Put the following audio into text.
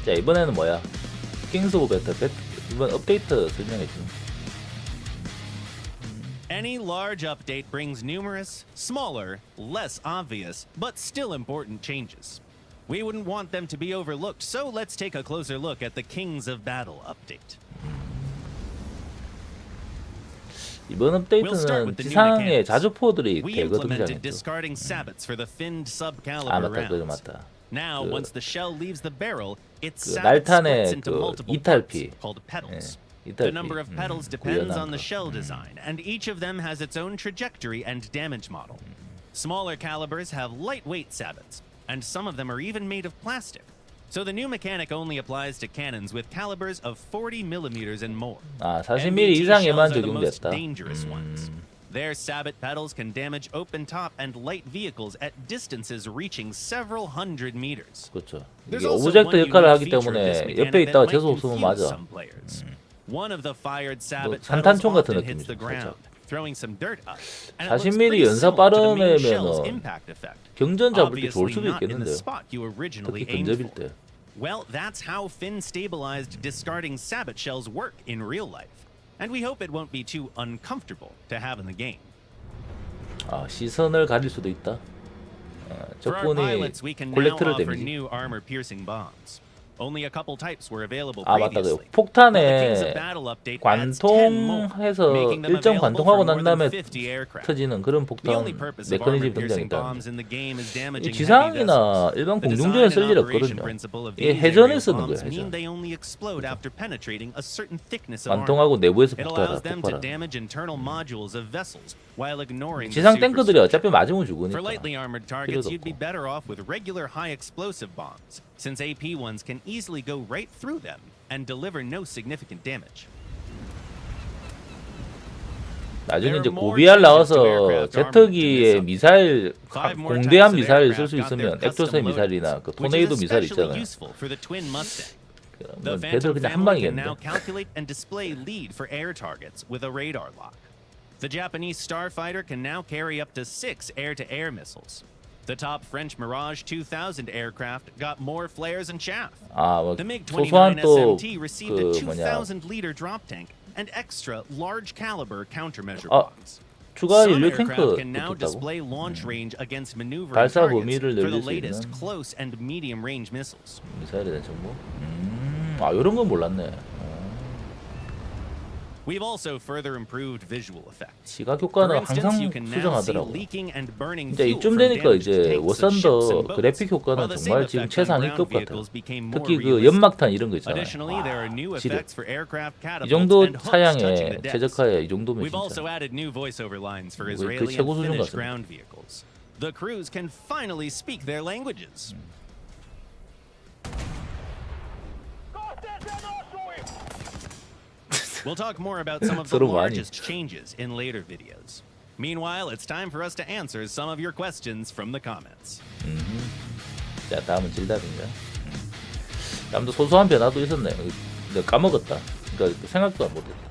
자, 이번에는 뭐야? 킹스 오브 배틀 이번 업데이트 설명해줘. Any large update brings numerous, smaller, less obvious, but still important changes. We wouldn't want them to be overlooked, so let's take a closer look at the Kings of Battle update. 이번 업데이트는 지상의 자주포들이 대거 등장했죠. 아 맞다, 그거 맞다. Now, once the shell leaves the barrel, its 날탄의 그 이탈피. The number of petals depends on the shell design, and each of them has its own trajectory and damage model. Smaller calibers have lightweight sabots, and some of them are even made of plastic. So the new mechanic only applies to cannons with calibers of 40 millimeters and more. 아, 40mm 이상에만 적용됐다. Dangerous ones. Their sabot petals can damage open top and light vehicles at distances reaching several hundred meters. 그렇죠. 이게 오브젝트 역할을 하기 때문에 옆에 있다가 재수 없으면 맞아. One of the fired sabot 산탄총 같은 hits the ground, throwing some dirt up. 40mm 연사 빠르면은 경전 잡을 때 좋을 수도 있겠는데요. 특히 근접일 때. Well, that's how fin stabilized discarding sabot shells work in real life. And we hope it won't be too uncomfortable to have in the game. 아, 시선을 가릴 수도 있다. 적군이 콜렉트를 데미지. Only a couple types were available 아 맞다, 그 previously. 폭탄에 관통해서 일정 관통하고 난 다음에 터지는 그런 폭탄 메커니즘이 등장했다. 이 지상이나 일반 공중전에 쓸 일 없거든요. 이게 해전에 쓰는 거예요. 해전. 관통하고 내부에서 폭발하라. 지상 탱크들이 어차피 맞으면 죽으니까 필요도 없고. Since AP ones can easily go right through them and deliver no significant damage. 나중에 이제 고비알 나와서 제트기의 미사일 공대함 미사일 쓸 수 있으면 액조스의 미사일이나 그 토네이도 미사일 있잖아요. 그러면 걔들 그냥 한 방이겠는데. The Japanese starfighter can now carry up to 6 air-to-air missiles. The top French Mirage 2000 aircraft got more flares and chaff. 아, 뭐 The MiG-29 소소한 또 SMT received a 그 뭐냐 2,000-liter drop tank and extra large caliber countermeasure 아, box. 추가 Some 인류 aircraft 탱크 can now 붙었다고. display launch range against maneuvering 발사 targets 범위를 for the 늘릴 수 latest 있는 close and medium range missiles. 미사일에 대한 정보. 아, 이런 건 몰랐네. We've also further improved visual effects. 시각 효과는 항상 수정하더라고. 이제 이쯤 되니까 이제 워산더 그래픽 효과는 정말 지금 최상위급 같아요. 특히 그 연막탄 이런 거 있잖아요. 와, 지려. 이 정도 사양에 최적화에 이 정도면 진짜 그 최고 수준 같습니다. The crews can finally speak their languages. We'll talk more about some of the largest changes in later videos. Meanwhile, it's time for us to answer some of your questions from the comments. 자, 다음은 질답인가? 다음도 소소한 변화도 있었네요. 내가 까먹었다. 그러니까 생각도 안 못했다.